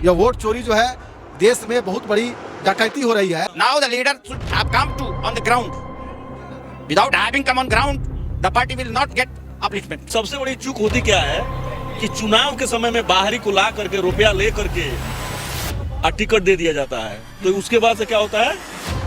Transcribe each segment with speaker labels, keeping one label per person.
Speaker 1: यह वोट चोरी जो है देश में बहुत बड़ी डकैती हो रही है।
Speaker 2: Now the leader should have come to on the ground. Without having come on ground, the party will not get upliftment.
Speaker 3: सबसे बड़ी चूक होती क्या है कि चुनाव के समय में बाहरी को ला करके रुपया ले करके टिकट दे दिया जाता है, तो उसके बाद से क्या होता है,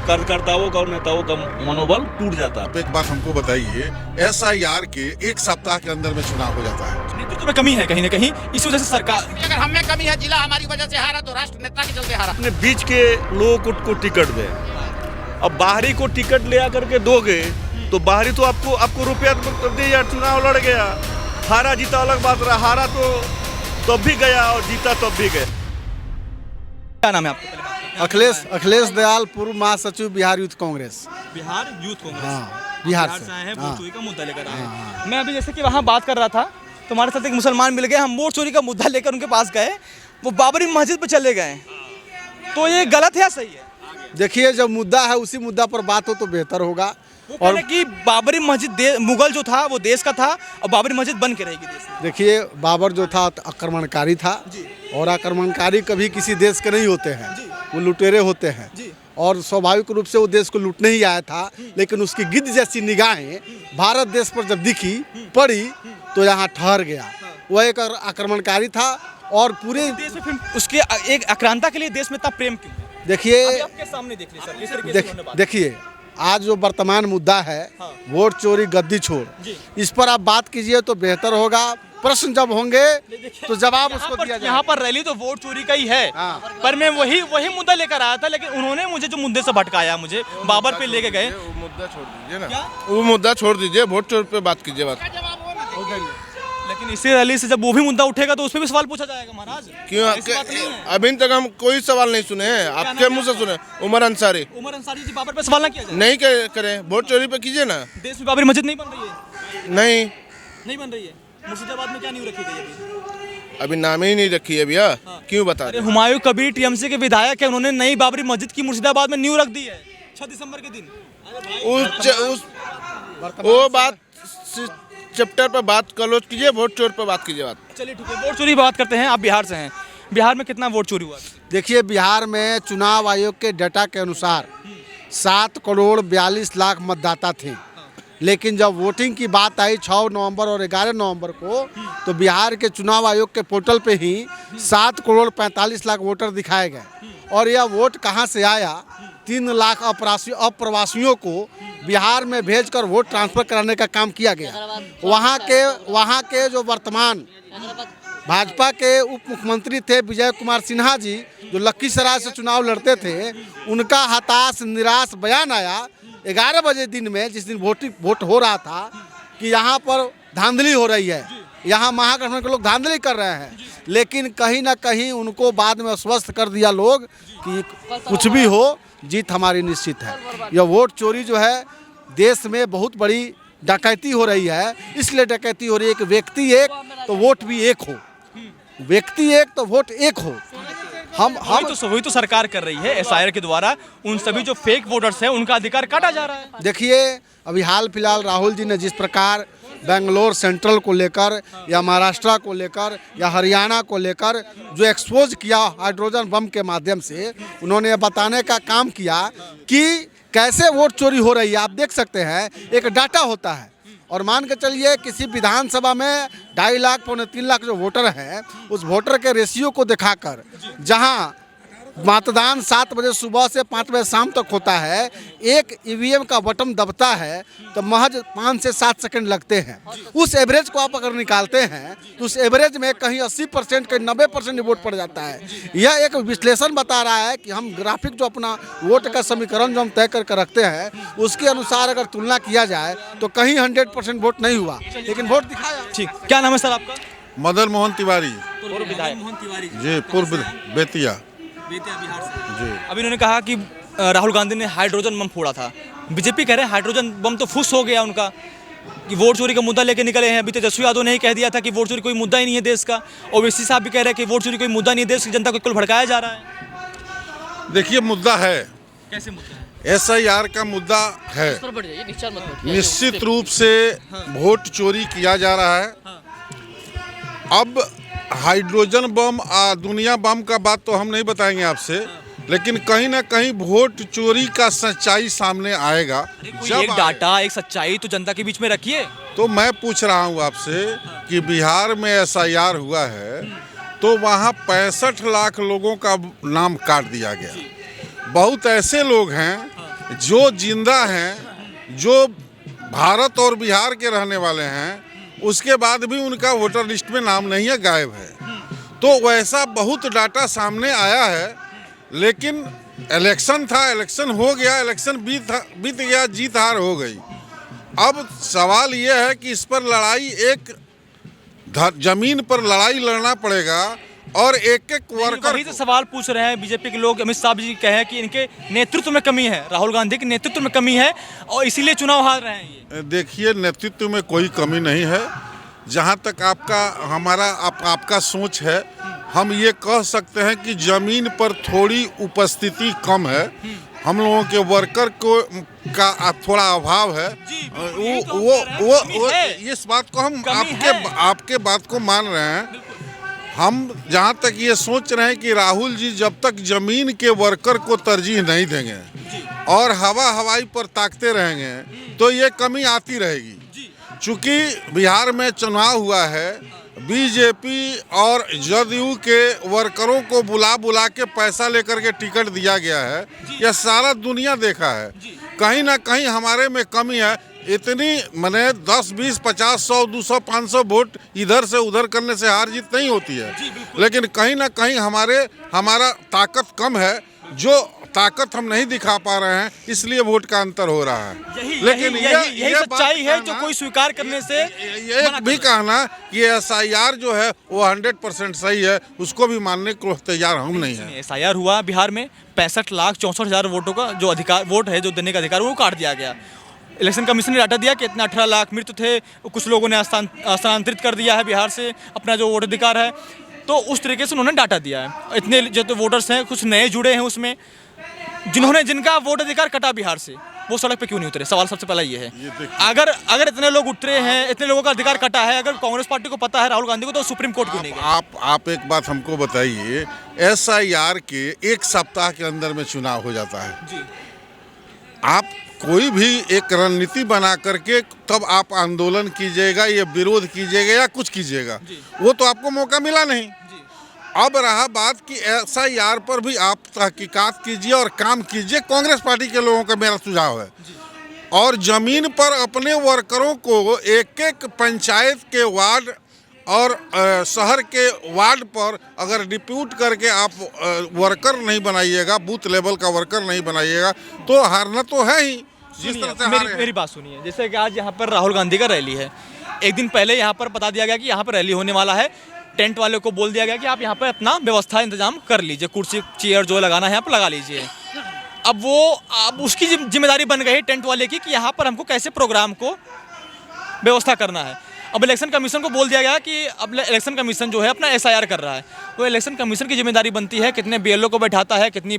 Speaker 3: कार्यकर्ताओं का और नेताओं का मनोबल टूट जाता है।
Speaker 4: एक बात हमको बताइए, SIR के एक सप्ताह के अंदर में चुनाव हो जाता है।
Speaker 5: नेतृत्व में कमी है कहीं ना कहीं, इस वजह से सरकार,
Speaker 2: अगर हम में कमी है, जिला हमारी वजह से हारा तो राष्ट्र नेता के चलते हारा।
Speaker 3: अपने बीच के लोगों को टिकट दे, अब बाहरी को टिकट ले आकर के दोगे तो बाहरी तो आपको रुपया दे या चुनाव लड़ गया, हारा जीता अलग बात रहा, हारा तो तब भी गया और जीता तब भी गया।
Speaker 5: क्या नाम है आपका?
Speaker 1: अखिलेश दयाल, पूर्व महासचिव बिहार यूथ कांग्रेस।
Speaker 5: बिहार यूथ कांग्रेस।
Speaker 1: हाँ, बिहार से
Speaker 5: आए हैं,
Speaker 1: हाँ।
Speaker 5: वोट चोरी का मुद्दा लेकर आए हैं। मैं अभी जैसे कि वहाँ बात कर रहा था तो हमारे साथ एक मुसलमान मिल गए, हम वोट चोरी का मुद्दा लेकर उनके पास गए, वो बाबरी मस्जिद पे चले गए, तो ये गलत है या सही है?
Speaker 1: देखिए, जब मुद्दा है उसी मुद्दा पर बात हो तो बेहतर होगा।
Speaker 5: और कि बाबरी मस्जिद मुगल जो था वो देश का था और बाबरी मस्जिद बन के रहेगी देश में।
Speaker 1: देखिए, बाबर जो था आक्रमणकारी था और आक्रमणकारी कभी किसी देश के नहीं होते हैं, वो लुटेरे होते हैं और स्वाभाविक रूप से वो देश को लूटने ही आया था। लेकिन उसकी गिद्ध जैसी निगाहें भारत देश पर जब पड़ी तो यहाँ ठहर गया। वह एक आक्रमणकारी था और पूरे
Speaker 5: देश में फिर उसके एक आक्रांता के लिए देश में इतना प्रेम क्यों?
Speaker 1: देखिए,
Speaker 5: आपके सामने देख लीजिए सर, इस तरीके से उन्होंने बात की।
Speaker 1: देखिए आज जो वर्तमान मुद्दा है, वोट चोरी गद्दी छोड़, इस पर आप बात कीजिए तो बेहतर होगा। प्रश्न जब होंगे तो जवाब उसको दिया जाए।
Speaker 5: यहाँ पर रैली तो वोट चोरी का ही है, पर मैं वही मुद्दा लेकर आया था, लेकिन उन्होंने मुझे जो मुद्दे से भटकाया, मुझे बाबर पे लेके गए।
Speaker 4: वो मुद्दा छोड़ दीजिए ना, वो मुद्दा छोड़ दीजिए, वोट चोरी पे बात कीजिए।
Speaker 5: लेकिन इसी रैली से जब वो भी मुद्दा उठेगा तो उस पर भी सवाल पूछा जाएगा महाराज।
Speaker 4: क्यों? अभी तक हम कोई सवाल नहीं सुने हैं, आपके मुंह से सुने। उमर अंसारी
Speaker 5: जी बाबर पे सवाल ना किया जाए?
Speaker 4: नहीं करें, वोट चोरी पे कीजिए ना।
Speaker 5: देश में बाबरी मस्जिद नहीं बन रही है? नहीं बन रही है। मुर्शिदाबाद में क्या न्यू रखी गई
Speaker 4: अभी नाम ही नहीं रखी है भैया। क्यों बता रहे?
Speaker 5: हुमायूं कबीर TMC के विधायक है, उन्होंने नई बाबरी मस्जिद की मुर्शिदाबाद में न्यू रख दी है 6 दिसंबर के दिन।
Speaker 4: वो बात चैप्टर पर बात क्लोज कीजिए, वोट चोरी पर बात कीजिए।
Speaker 5: चलिए ठीक है, वोट चोरी बात करते हैं। आप बिहार से हैं, बिहार में कितना वोट चोरी हुआ?
Speaker 1: देखिए, बिहार में चुनाव आयोग के डाटा के अनुसार 7 करोड़ 42 लाख मतदाता थे। लेकिन जब वोटिंग की बात आई 6 नवंबर और 11 नवंबर को, तो बिहार के चुनाव आयोग के पोर्टल पे ही 7 करोड़ 45 लाख वोटर दिखाए गए। और यह वोट कहां से आया? 3 लाख अप्रवासियों को बिहार में भेजकर वोट ट्रांसफर कराने का काम किया गया। वहाँ के जो वर्तमान भाजपा के उप मुख्यमंत्री थे विजय कुमार सिन्हा जी, जो लखीसराय से चुनाव लड़ते थे, उनका हताश निराश बयान आया 11 बजे दिन में, जिस दिन वोट हो रहा था, कि यहाँ पर धांधली हो रही है, यहाँ महागठबंधन के लोग धांधली कर रहे हैं। लेकिन कहीं ना कहीं उनको बाद में आश्वस्त कर दिया लोग कि कुछ भी हो, जीत हमारी निश्चित है। यह वोट चोरी जो है देश में बहुत बड़ी डकैती हो रही है। इसलिए डकैती हो रही है कि व्यक्ति एक तो वोट भी एक हो, व्यक्ति एक तो वोट एक हो।
Speaker 5: वही तो सरकार कर रही है SIR के द्वारा। उन सभी जो फेक वोटर्स हैं उनका अधिकार काटा जा रहा है।
Speaker 1: देखिए, अभी हाल फिलहाल राहुल जी ने जिस प्रकार बेंगलोर सेंट्रल को लेकर या महाराष्ट्र को लेकर या हरियाणा को लेकर जो एक्सपोज किया हाइड्रोजन बम के माध्यम से, उन्होंने बताने का काम किया कि कैसे वोट चोरी हो रही है। आप देख सकते हैं, एक डाटा होता है और मान के चलिए किसी विधानसभा में 2.5 लाख पौने 3 लाख जो वोटर हैं, उस वोटर के रेशियो को दिखाकर जहां मतदान 7 बजे सुबह से 5 बजे शाम तक होता है, एक EVM का बटन दबता है तो महज 5 से 7 सेकंड लगते हैं। उस एवरेज को आप अगर निकालते हैं तो उस एवरेज में कहीं 80% कहीं 90% वोट पड़ जाता है। यह एक विश्लेषण बता रहा है कि हम ग्राफिक जो अपना वोट का समीकरण जो हम तय करके रखते हैं, उसके अनुसार अगर तुलना किया जाए तो कहीं 100% वोट नहीं हुआ, लेकिन वोट दिखाया।
Speaker 5: ठीक, क्या नाम है सर आपका?
Speaker 4: मदन मोहन तिवारी
Speaker 5: पूर्व विधायक
Speaker 4: जी, पूर्व बेतिया
Speaker 5: बिहार से
Speaker 4: जी।
Speaker 5: अभी उन्होंने कहा कि राहुल गांधी ने हाइड्रोजन बम फोड़ा था। बीजेपी कह रहे हैं हाइड्रोजन बम तो फुस हो गया उनका, कि वोट चोरी का मुद्दा लेके निकले हैं। अभी तेजस्वी यादव ने ही कह दिया था कि वोट चोरी कोई मुद्दा ही नहीं है देश का। ओवैसी साहब भी कह रहे हैं कि वोट चोरी कोई मुद्दा नहीं है, देश की जनता को केवल भड़काया जा रहा है।
Speaker 4: देखिए, मुद्दा है।
Speaker 5: कैसे मुद्दा है?
Speaker 4: SIR का मुद्दा है। निश्चित रूप से वोट चोरी किया जा रहा है। अब
Speaker 6: हाइड्रोजन बम दुनिया बम का बात तो हम नहीं बताएंगे आपसे, लेकिन कहीं ना कहीं वोट चोरी का सच्चाई सामने आएगा।
Speaker 5: कोई एक डाटा, एक सच्चाई तो जनता के बीच में रखिए।
Speaker 6: तो मैं पूछ रहा हूँ आपसे कि बिहार में SIR हुआ है तो वहाँ 65 लाख लोगों का नाम काट दिया गया। बहुत ऐसे लोग हैं जो जिंदा हैं, जो भारत और बिहार के रहने वाले हैं, उसके बाद भी उनका वोटर लिस्ट में नाम नहीं है, गायब है। तो वैसा बहुत डाटा सामने आया है, लेकिन इलेक्शन था, इलेक्शन हो गया, इलेक्शन बीत गया, जीत हार हो गई। अब सवाल यह है कि इस पर लड़ाई, एक जमीन पर लड़ाई लड़ना पड़ेगा और एक एक वर्कर।
Speaker 5: वही तो सवाल पूछ रहे हैं बीजेपी के लोग। अमित शाह जी कहे कि इनके नेतृत्व में कमी है, राहुल गांधी के नेतृत्व में कमी है और इसीलिए चुनाव हार रहे हैं ये।
Speaker 6: देखिए, नेतृत्व में कोई कमी नहीं है। जहाँ तक आपका सोच है, हम ये कह सकते हैं कि जमीन पर थोड़ी उपस्थिति कम है, हम लोगों के वर्कर का थोड़ा अभाव है। वो इस बात को हम आपके बात को मान रहे हैं। हम जहाँ तक ये सोच रहे हैं कि राहुल जी जब तक जमीन के वर्कर को तरजीह नहीं देंगे और हवाई पर ताकते रहेंगे तो ये कमी आती रहेगी। चूँकि बिहार में चुनाव हुआ है, बीजेपी और जदयू के वर्करों को बुला के पैसा लेकर के टिकट दिया गया है, यह सारा दुनिया देखा है। कहीं ना कहीं हमारे में कमी है। इतनी मैंने 10, 20, 50, 100, 200, 500 वोट इधर से उधर करने से हार जीत नहीं होती है, लेकिन कहीं ना कहीं हमारा ताकत कम है, जो ताकत हम नहीं दिखा पा रहे हैं, इसलिए वोट का अंतर हो रहा है। लेकिन
Speaker 5: यही सच्चाई है जो कोई स्वीकार करने से
Speaker 6: ये भी कहना कि SIR जो है वो 100% सही है, उसको भी मानने को तैयार हम नहीं है।
Speaker 5: SIR हुआ बिहार में, 65,64,000 वोटों का जो अधिकार, वोट है जो देने का अधिकार, वो काट दिया गया। इलेक्शन कमीशन ने डाटा दिया कि इतना 18 लाख मृत थे, कुछ लोगों ने स्थानांतरित कर दिया है बिहार से अपना जो वोट अधिकार है। तो उस तरीके से उन्होंने डाटा दिया है। इतने जो तो वोटर्स हैं, कुछ नए जुड़े हैं उसमें, जिनका वोट अधिकार कटा बिहार से, वो सड़क पे क्यों नहीं उतरे? सवाल सबसे पहला ये है। अगर इतने लोग उतरे हैं, इतने लोगों का अधिकार कटा है, अगर कांग्रेस पार्टी को पता है, राहुल गांधी को, तो सुप्रीम कोर्ट क्यों नहीं गए?
Speaker 6: आप एक बात हमको बताइए, SIR के एक सप्ताह के अंदर में चुनाव हो जाता है जी। आप कोई भी एक रणनीति बना करके तब आप आंदोलन कीजिएगा, ये विरोध कीजिएगा या कुछ कीजिएगा, वो तो आपको मौका मिला नहीं। अब रहा बात कि SIR पर भी आप तहकीकात कीजिए और काम कीजिए, कांग्रेस पार्टी के लोगों का मेरा सुझाव है। और जमीन पर अपने वर्करों को एक एक पंचायत के वार्ड और शहर के वार्ड पर अगर डिप्यूट करके आप वर्कर नहीं बनाइएगा, बूथ लेवल का वर्कर नहीं बनाइएगा, तो हारना तो है ही। जिस तरह से
Speaker 5: मेरी बात सुनिए, जैसे कि आज यहाँ पर राहुल गांधी का रैली है, एक दिन पहले यहाँ पर बता दिया गया कि यहाँ पर रैली होने वाला है, टेंट वाले को बोल दिया गया कि आप यहाँ पर अपना व्यवस्था इंतजाम कर लीजिए, कुर्सी चेयर जो लगाना है यहाँ पर लगा लीजिए। अब उसकी जिम्मेदारी बन गई टेंट वाले की कि यहाँ पर हमको कैसे प्रोग्राम को व्यवस्था करना है। अब इलेक्शन कमीशन को बोल दिया गया कि अब इलेक्शन कमीशन जो है अपना SIR कर रहा है, तो इलेक्शन कमीशन की जिम्मेदारी बनती है कितने BLO को बैठाता है, कितनी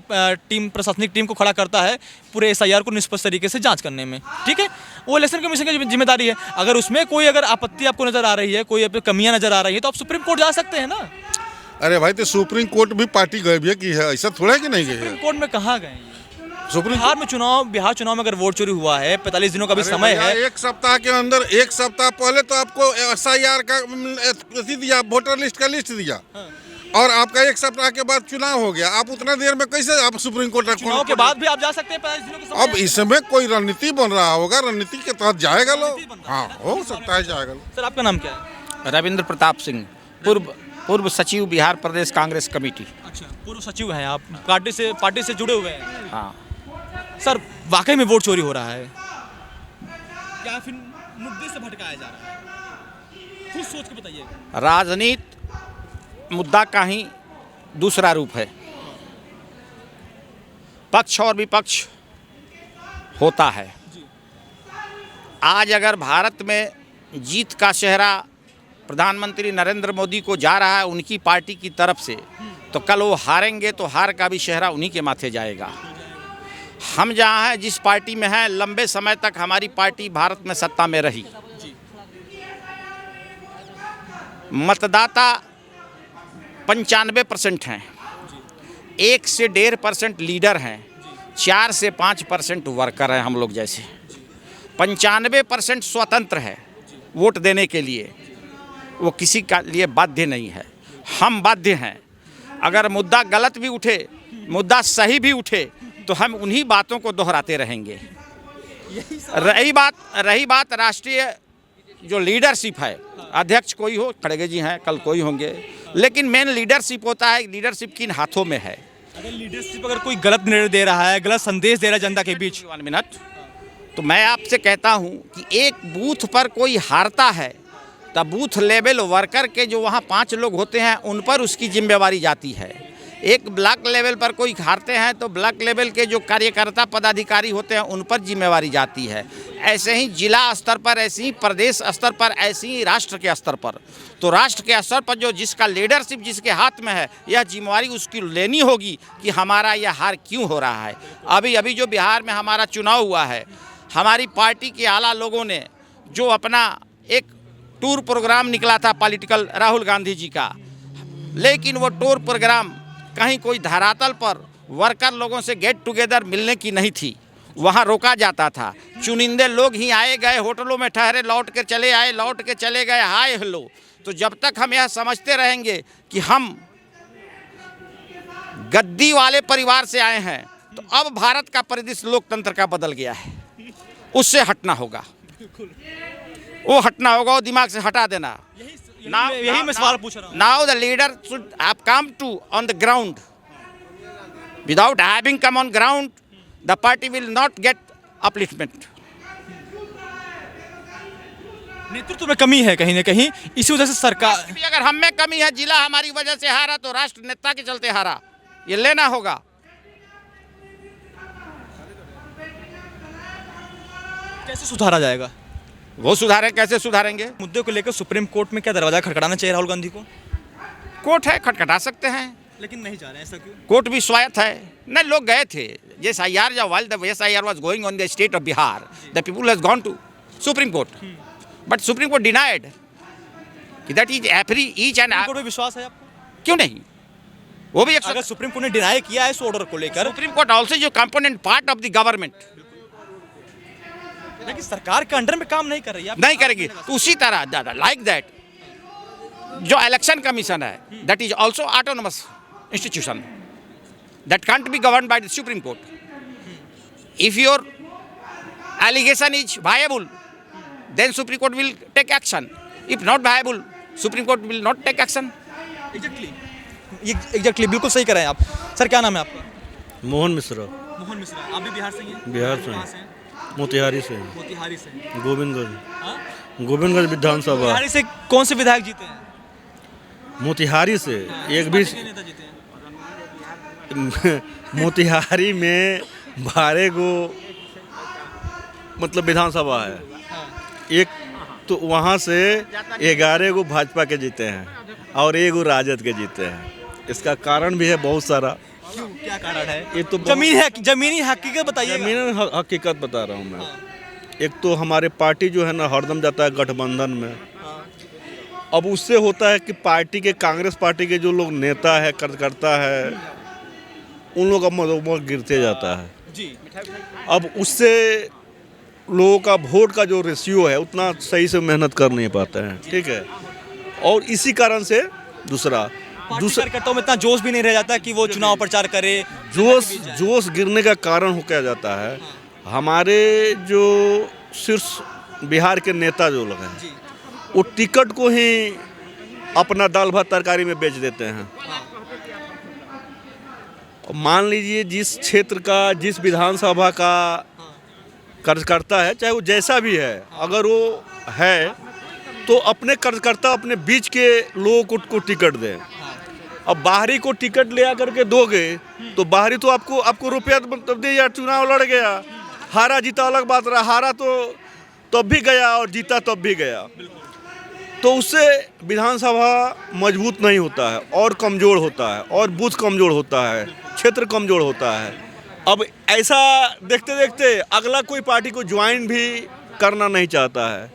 Speaker 5: प्रशासनिक टीम को खड़ा करता है पूरे SIR को निष्पक्ष तरीके से जांच करने में, ठीक है, वो इलेक्शन कमीशन की जिम्मेदारी है। अगर उसमें कोई अगर आपत्ति आपको नजर आ रही है, कोई कमियां नजर आ रही है, तो आप सुप्रीम कोर्ट जा सकते हैं ना।
Speaker 6: अरे भाई, तो सुप्रीम कोर्ट भी पार्टी गए भी की है, ऐसा थोड़ा है कि नहीं गए?
Speaker 5: सुप्रीम कोर्ट में कहाँ गए?
Speaker 6: बिहार
Speaker 5: चुनाव में अगर वोट चोरी हुआ है, 45 दिनों का भी समय है,
Speaker 6: एक सप्ताह के अंदर, एक सप्ताह पहले तो आपको SIR का दिया, वोटर लिस्ट का लिस्ट दिया, और आपका एक सप्ताह के बाद चुनाव हो गया। आप उतना देर में कैसे आप सुप्रीम कोर्ट
Speaker 5: चुनाव के बाद भी आप जा सकते हैं 45 दिनों के समय?
Speaker 6: अब इसमें कोई रणनीति बन रहा होगा, रणनीति के तहत जाएगा लोग। हाँ, हो सकता है जाएगा।
Speaker 5: सर, आपका नाम क्या है?
Speaker 2: रविंद्र प्रताप सिंह, पूर्व सचिव बिहार प्रदेश कांग्रेस कमेटी।
Speaker 5: अच्छा, पूर्व सचिव हैं आप, पार्टी से जुड़े हुए हैं।
Speaker 2: हाँ
Speaker 5: सर, वाकई में वोट चोरी हो रहा है क्या? फिर मुद्दे से भटकाया जा रहा है? खुद सोच के बताइएगा।
Speaker 2: राजनीति मुद्दा का ही दूसरा रूप है। पक्ष और विपक्ष होता है। आज अगर भारत में जीत का चेहरा प्रधानमंत्री नरेंद्र मोदी को जा रहा है उनकी पार्टी की तरफ से, तो कल वो हारेंगे तो हार का भी चेहरा उन्हीं के माथे जाएगा। हम जहाँ हैं, जिस पार्टी में हैं, लंबे समय तक हमारी पार्टी भारत में सत्ता में रही। मतदाता 95% हैं, 1 से 1.5% लीडर हैं, 4 से 5% वर्कर हैं हम लोग जैसे। 95% स्वतंत्र है वोट देने के लिए, वो किसी का लिए बाध्य नहीं है। हम बाध्य हैं। अगर मुद्दा गलत भी उठे, मुद्दा सही भी उठे, तो हम उन्हीं बातों को दोहराते रहेंगे। रही बात राष्ट्रीय जो लीडरशिप है, अध्यक्ष कोई हो, खड़गे जी हैं, कल कोई होंगे, लेकिन मेन लीडरशिप होता है, लीडरशिप किन हाथों में है।
Speaker 5: अगर लीडरशिप अगर कोई गलत निर्णय दे रहा है, गलत संदेश दे रहा है जनता के बीच,
Speaker 2: 1 मिनट, तो मैं आपसे कहता हूं कि एक बूथ पर कोई हारता है तब बूथ लेवल वर्कर के जो वहां 5 लोग होते हैं उन पर उसकी जिम्मेवारी जाती है। एक ब्लॉक लेवल पर कोई हारते हैं तो ब्लॉक लेवल के जो कार्यकर्ता पदाधिकारी होते हैं उन पर जिम्मेवारी जाती है। ऐसे ही जिला स्तर पर, ऐसे ही प्रदेश स्तर पर, ऐसे ही राष्ट्र के स्तर पर। तो राष्ट्र के स्तर पर जो जिसका लीडरशिप जिसके हाथ में है, यह जिम्मेवारी उसकी लेनी होगी कि हमारा यह हार क्यों हो रहा है। अभी जो बिहार में हमारा चुनाव हुआ है, हमारी पार्टी के आला लोगों ने जो अपना एक टूर प्रोग्राम निकला था पॉलिटिकल राहुल गांधी जी का, लेकिन वो टूर प्रोग्राम कहीं कोई धरातल पर वर्कर लोगों से गेट टुगेदर मिलने की नहीं थी, वहाँ रोका जाता था। चुनिंदे लोग ही आए गए, होटलों में ठहरे, लौट के चले आए, लौट के चले गए, हाय हेलो। तो जब तक हम यह समझते रहेंगे कि हम गद्दी वाले परिवार से आए हैं, तो अब भारत का परिदृश्य लोकतंत्र का बदल गया है, उससे हटना होगा, वो हटना होगा, वो दिमाग से हटा देना।
Speaker 5: यही मैं सवाल पूछ रहा हूँ।
Speaker 2: Now the leader should have come to on the ground. Without having come on ground, the party will not get upliftment.
Speaker 5: नेतृत्व में कमी है कहीं न कहीं, इसी वजह से सरकार
Speaker 2: भी अगर हम में कमी है, जिला हमारी वजह से हारा तो राष्ट्र नेता के चलते हारा, ये लेना होगा।
Speaker 5: कैसे सुधारा जाएगा?
Speaker 2: वो सुधारें, कैसे सुधारेंगे?
Speaker 5: मुद्दे को लेकर सुप्रीम कोर्ट में क्या दरवाजा खटखटाना चाहिए राहुल गांधी को?
Speaker 2: कोर्ट है, खटखटा सकते हैं,
Speaker 5: लेकिन नहीं जा रहे हैं, ऐसा क्यों?
Speaker 2: कोर्ट भी स्वायत्त है। नहीं, लोग गए थे, SIR जब while the SIR was going on the state of Bihar, the people has gone to Supreme Court, but Supreme Court denied कि that is every each and
Speaker 5: court में विश्वास है आपको?
Speaker 2: क्यों नहीं? वो भी
Speaker 5: अगर सुप्रीम कोर्ट ने डिनाई किया है इस ऑर्डर को लेकर,
Speaker 2: सुप्रीम कोर्ट ऑल्सो जो component part of the government,
Speaker 5: लेकिन सरकार के अंडर में काम नहीं कर रही है,
Speaker 2: नहीं करेगी। तो उसी तरह लाइक दैट जो इलेक्शन कमीशन है, that is also autonomous institution, that can't be govern by the Supreme Court. If your allegation is viable, then Supreme Court will take action. If not viable, Supreme Court will not take action.
Speaker 5: Exactly बिल्कुल सही कर रहे हैं आप। Sir क्या नाम है आपका?
Speaker 7: मोहन मिश्रा।
Speaker 5: मोहन मिश्रा। आप भी बिहार से ही हैं?
Speaker 7: बिहार से
Speaker 5: कहाँ से हैं?
Speaker 7: मोतिहारी से।
Speaker 5: मोतिहारी से।
Speaker 7: गोविंदगंज। गोविंदगंज विधानसभा।
Speaker 5: मोतिहारी से कौन से विधायक जीते हैं?
Speaker 7: मोतिहारी से एक भी
Speaker 5: नेता जीते हैं?
Speaker 7: मोतिहारी में 12 गो मतलब विधानसभा है, एक तो वहाँ से 11 गो भाजपा के जीते हैं और 1 गो राजद के जीते हैं। इसका कारण भी है बहुत सारा।
Speaker 5: क्यों, क्या कारण है?
Speaker 7: ये तो
Speaker 5: जमीनी हकीकत बताइए।
Speaker 7: जमीनी हकीकत बता रहा हूँ मैं। एक तो हमारे पार्टी जो है ना हरदम जाता है गठबंधन में। अब उससे होता है कि पार्टी के, कांग्रेस पार्टी के जो लोग नेता है, कार्यकर्ता है, उन लोगों का मनोबल गिरते जाता है
Speaker 5: जी।
Speaker 7: अब उससे लोगों का वोट का जो रेशियो है उतना सही से मेहनत कर नहीं पाते हैं, ठीक है। और इसी कारण से दूसरा
Speaker 5: कार्यकर्ताओं में इतना जोश भी नहीं रह जाता कि वो चुनाव प्रचार करे।
Speaker 7: जोश गिरने का कारण हो क्या जाता है, हमारे जो शीर्ष बिहार के नेता जो लोग हैं वो टिकट को ही अपना दाल भात तरकारी में बेच देते हैं। मान लीजिए जिस क्षेत्र का, जिस विधानसभा का कार्यकर्ता है, चाहे वो जैसा भी है, अगर वो है तो अपने कार्यकर्ता अपने बीच के लोगों को टिकट दें। अब बाहरी को टिकट ले आकर के दोगे तो बाहरी तो आपको रुपया तब दे, या चुनाव लड़ गया, हारा जीता अलग बात रहा, हारा तो तब भी गया और जीता तब भी गया, तो उससे विधानसभा मजबूत नहीं होता है और कमज़ोर होता है और बूथ कमज़ोर होता है, क्षेत्र कमज़ोर होता है। अब ऐसा देखते देखते अगला कोई पार्टी को ज्वाइन भी करना नहीं चाहता है।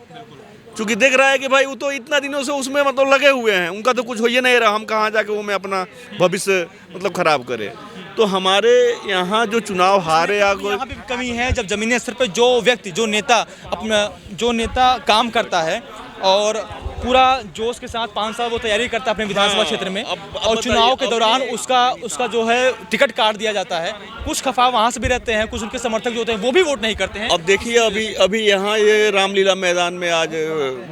Speaker 7: चूँकि देख रहा है कि भाई वो तो इतना दिनों से उसमें मतलब लगे हुए हैं, उनका तो कुछ हो ही नहीं रहा, हम कहाँ जाके वो में अपना भविष्य मतलब खराब करें। तो हमारे यहाँ जो चुनाव हारे या कोई
Speaker 5: यहाँ पे कमी है जब जमीनी स्तर पे जो व्यक्ति जो नेता काम करता है और पूरा जोश के साथ 5 साल वो तैयारी करता है अपने विधानसभा क्षेत्र में, और चुनाव के दौरान उसका जो है टिकट काट दिया जाता है। कुछ खफा वहाँ से भी रहते हैं, कुछ उनके समर्थक जो होते हैं वो भी वोट नहीं करते हैं।
Speaker 7: अब देखिए अभी यहाँ ये रामलीला मैदान में आज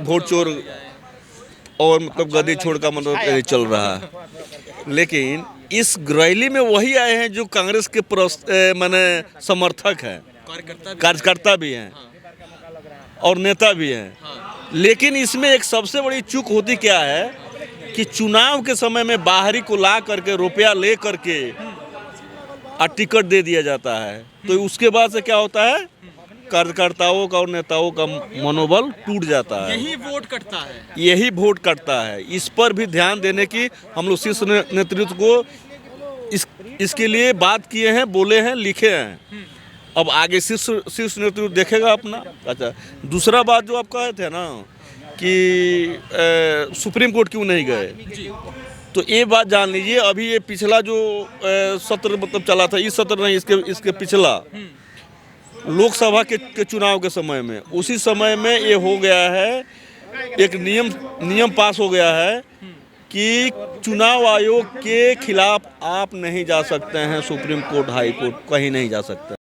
Speaker 7: वोट चोर और मतलब गद्दी छोड़ का मतलब चल रहा है, लेकिन इस रैली में वही आए हैं जो कांग्रेस के माने समर्थक हैं, कार्यकर्ता भी हैं और नेता भी हैं। लेकिन इसमें एक सबसे बड़ी चूक होती क्या है कि चुनाव के समय में बाहरी को ला करके रुपया ले करके और टिकट दे दिया जाता है, तो उसके बाद से क्या होता है, कार्यकर्ताओं का और नेताओं का मनोबल टूट जाता है।
Speaker 5: यही वोट कटता है।
Speaker 7: इस पर भी ध्यान देने की हम लोग शीर्ष नेतृत्व को इसके लिए बात किए हैं, बोले हैं, लिखे हैं। अब आगे शीर्ष नेतृत्व देखेगा अपना। अच्छा, दूसरा बात जो आप कहे थे ना कि सुप्रीम कोर्ट क्यों नहीं गए, तो ये बात जान लीजिए, अभी ये पिछला जो सत्र मतलब चला था, इस सत्र नहीं, इसके पिछला लोकसभा के चुनाव के समय में, उसी समय में ये हो गया है, एक नियम पास हो गया है कि चुनाव आयोग के खिलाफ आप नहीं जा सकते हैं, सुप्रीम कोर्ट, हाई कोर्ट, कहीं नहीं जा सकते।